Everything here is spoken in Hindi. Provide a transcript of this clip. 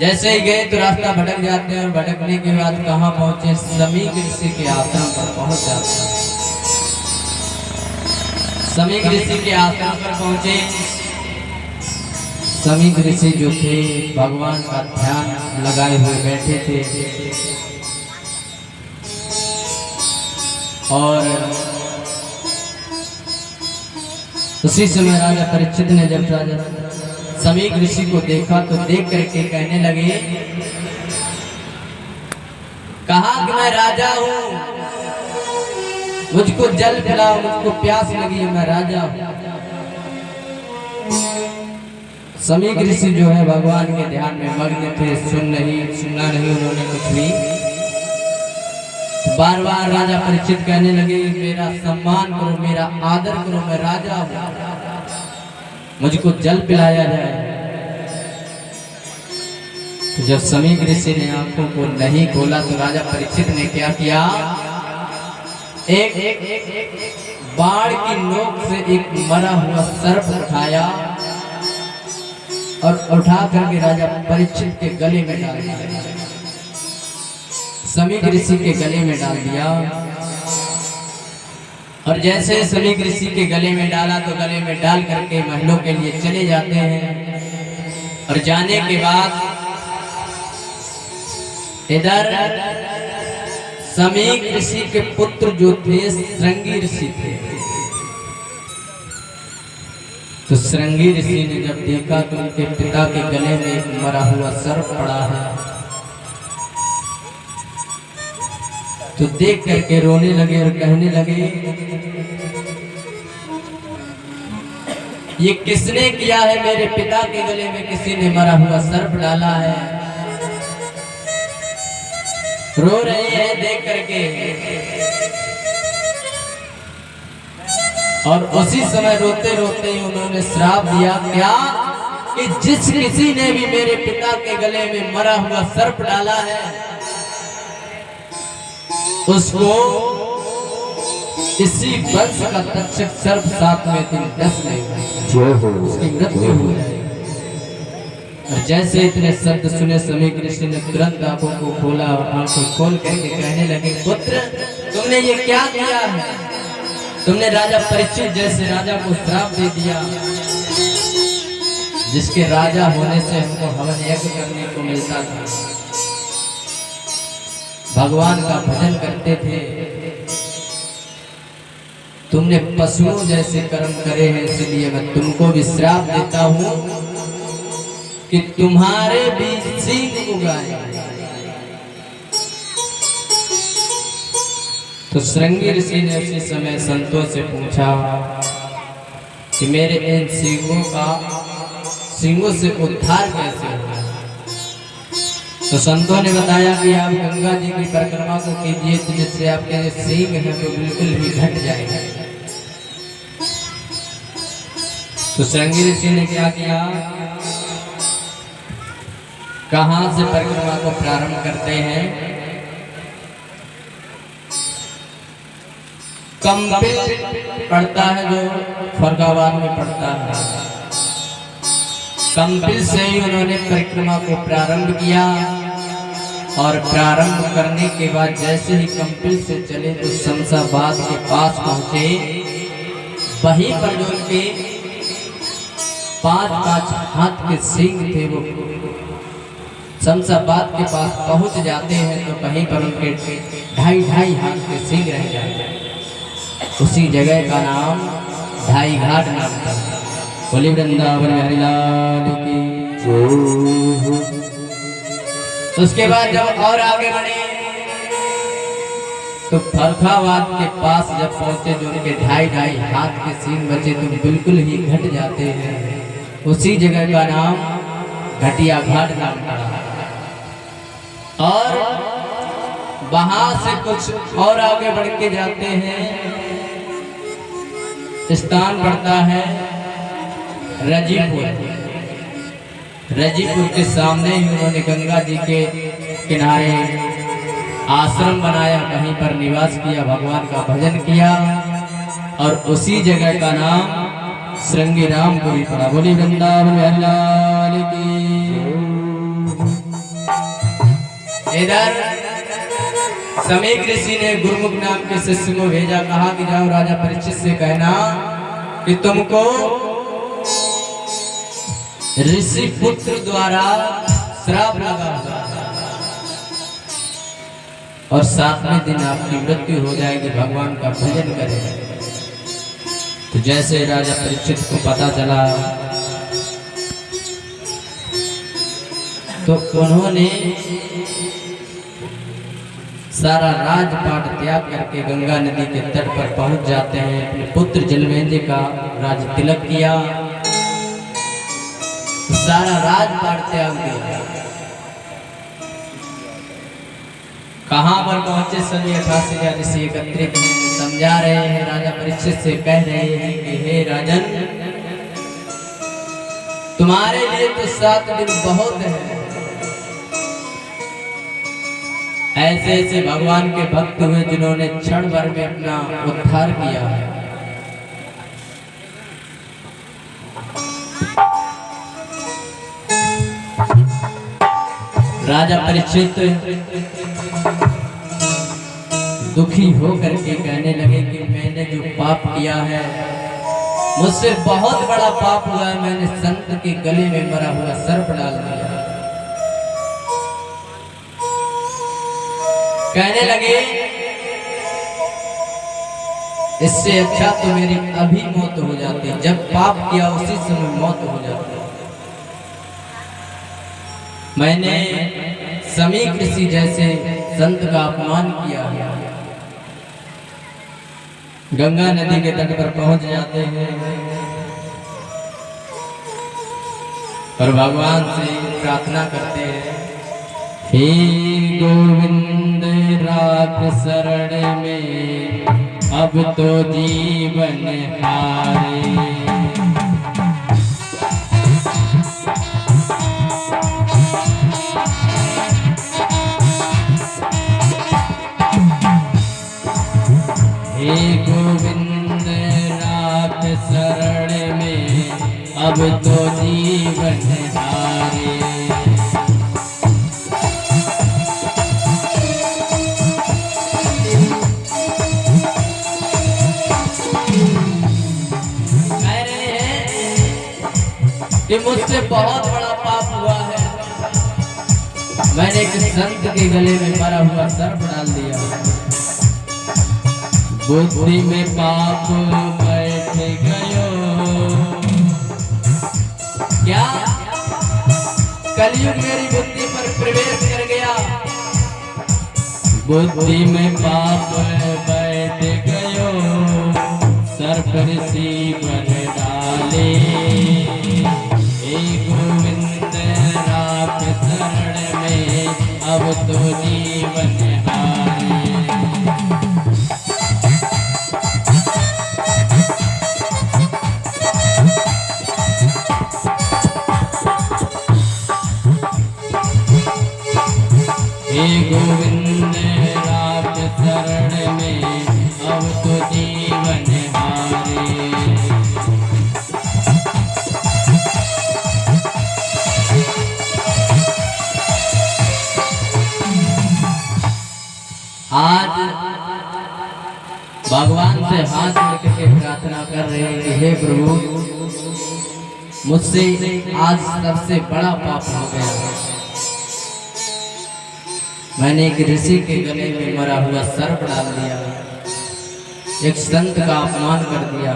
जैसे ही गए तो रास्ता भटक जाते हैं और भटकने के बाद कहाँ पहुंचे, समीक ऋषि के आश्रम पर पहुंच जाते हैं। समीक ऋषि के आश्रम पर पहुंचे। समीक ऋषि जो थे भगवान का ध्यान लगाए हुए बैठे थे और उसी समय राजा परीक्षित ने जब राजा समीक ऋषि को देखा तो देख करके कहने लगे, कहा कि मैं राजा हूं, मुझको जल पिलाओ, मुझको प्यास लगी है, मैं राजा हूं। समीक ऋषि जो है भगवान के ध्यान में मग्न थे, सुनना नहीं उन्होंने कुछ भी। बार बार राजा परीक्षित कहने लगे, मेरा सम्मान करो, मेरा आदर करो, मैं राजा हूं, मुझको जल पिलाया जाए। तो जब समीक ऋषि ने आंखों को नहीं खोला तो राजा परीक्षित ने क्या किया, एक बाण की नोक से एक मरा हुआ सर्प उठाया और उठा करके राजा परीक्षित के गले में डाल दिया, समीक ऋषि के गले में डाल दिया। और जैसे समीक ऋषि के गले में डाला तो गले में डाल करके महलों के लिए चले जाते हैं। और जाने के बाद इधर समीक ऋषि के पुत्र जो थे श्रृंगी ऋषि थे, तो श्रृंगी ऋषि ने जब देखा तो उनके पिता के गले में एक मरा हुआ सर्प पड़ा है, तो देख करके रोने लगे और कहने लगे, ये किसने किया है, मेरे पिता के गले में किसी ने मरा हुआ सर्प डाला है। रो रही है देख करके। और उसी समय रोते रोते ही उन्होंने श्राप दिया, क्या कि जिस किसी ने भी मेरे पिता के गले में मरा हुआ सर्प डाला है उसको इसी वंश का तक्षक सर्प 7वें दिन 10 में उसकी मृत्यु हो जाएगी। और जैसे इतने शब्द सुने समीक ऋषि ने तुरंत आंखों को खोला और आंखें खोल करके कहने लगे, पुत्र तुमने ये क्या किया है, तुमने राजा परीक्षित जैसे राजा को श्राप दे दिया, जिसके राजा होने से हमको हवन यज्ञ करने को मिलता था, भगवान का भजन करते थे, तुमने पशुओं जैसे कर्म करे हैं, इसलिए मैं तुमको भी श्राप देता हूं कि तुम्हारे भी सींग उगाए। तो श्रृंगी ऋषि ने उसी समय संतों से पूछा कि मेरे इन सींगों से उद्धार कैसे होगा। तो संतों ने बताया कि आप गंगा जी की परिक्रमा को कीजिए, तो जिससे आपके सींग हैं वो बिल्कुल भी घट जाएगा। तो श्रृंगी ऋषि ने क्या किया, कहां से परिक्रमा को प्रारंभ करते हैं, कंपिल पड़ता है जो फरगावाद में पड़ता है, कंपिल से ही उन्होंने परिक्रमा को प्रारंभ किया। और प्रारंभ करने के बाद जैसे ही कंपिल से चले तो शमशाबाद के पास पहुंचे, वहीं पर जो उनके 5-5 हाथ के सींग थे वो शमशाबाद के पास पहुंच जाते हैं, तो वहीं पर उनके 2.5 हाथ के सींग रह जाते हैं। उसी जगह का नाम ढाई घाट नाम था। बोली वृंदावन बिहारी लाल की। उसके बाद जब और आगे बढ़े तो फरखाबाद के पास जब पहुंचे, जो उनके 2.5 हाथ के सींग बचे तो बिल्कुल ही घट जाते हैं। उसी जगह का नाम घटिया घाट नाम पड़ा। और वहां से कुछ और आगे बढ़ के जाते हैं, स्थान पड़ता है रजीपुर। रजीपुर के सामने ही उन्होंने गंगा जी के किनारे आश्रम बनाया, वहीं पर निवास किया, भगवान का भजन किया और उसी जगह का नाम श्रृंगी रामपुरी पड़ा। बोली वृंदावन बिहारी लाल की। इधर समीक ऋषि ने गुरुमुख नाम के शिष्य को भेजा, कहा कि जाओ राजा परीक्षित से कहना कि तुमको ऋषि पुत्र द्वारा श्राप लगा और 7वें दिन आपकी मृत्यु हो जाएगी, भगवान का भजन करें। तो जैसे राजा परीक्षित को पता चला तो उन्होंने सारा राजपाट त्याग करके गंगा नदी के तट पर पहुंच जाते हैं। अपने पुत्र जलमेंद्र का राज तिलक किया, सारा राजपाट त्याग दिया। कहां पर पहुंचे? सभी 88 ऋषि एकत्रित हैं, समझा रहे हैं, राजा परीक्षित से कह रहे हैं कि हे राजन, तुम्हारे लिए तो 7 दिन बहुत है। ऐसे ऐसे भगवान के भक्त हुए जिन्होंने क्षण भर में अपना उद्धार किया है। राजा परीक्षित दुखी होकर के कहने लगे कि मैंने जो पाप किया है, मुझसे बहुत बड़ा पाप हुआ है। मैंने संत के गले में मरा हुआ सर्प डाल दिया। कहने लगे इससे अच्छा तो मेरी अभी मौत हो जाती, जब पाप किया उसी समय मौत हो जाती। मैंने समीक ऋषि जैसे संत का अपमान किया है। गंगा नदी के तट पर पहुंच जाते हैं और भगवान से प्रार्थना करते हैं, हे गोविंद राख शरण में अब तो जीवन हारे। हे गोविंद राख शरण में अब तो जीवन हारे। कि मुझसे बहुत बड़ा पाप हुआ है, मैंने एक संत के गले में मरा हुआ सर्प डाल दिया। बुद्धि में पाप बैठ गयो, क्या कलयुग मेरी बुद्धि पर प्रवेश कर गया। बुद्धि में पाप बैठ गयो, सर्प ऋषि बन डाले। गोविंद राख शरण में अब तो जीवन हारे। हे गोविंद राख शरण में अब तो जीवन हारे। आज भगवान से हाथ जोड़ के प्रार्थना कर रहे हैं कि हे प्रभु, मुझसे आज सबसे बड़ा पाप हो गया। मैंने एक ऋषि के गले में मरा हुआ सर्प डाल दिया, एक संत का अपमान कर दिया।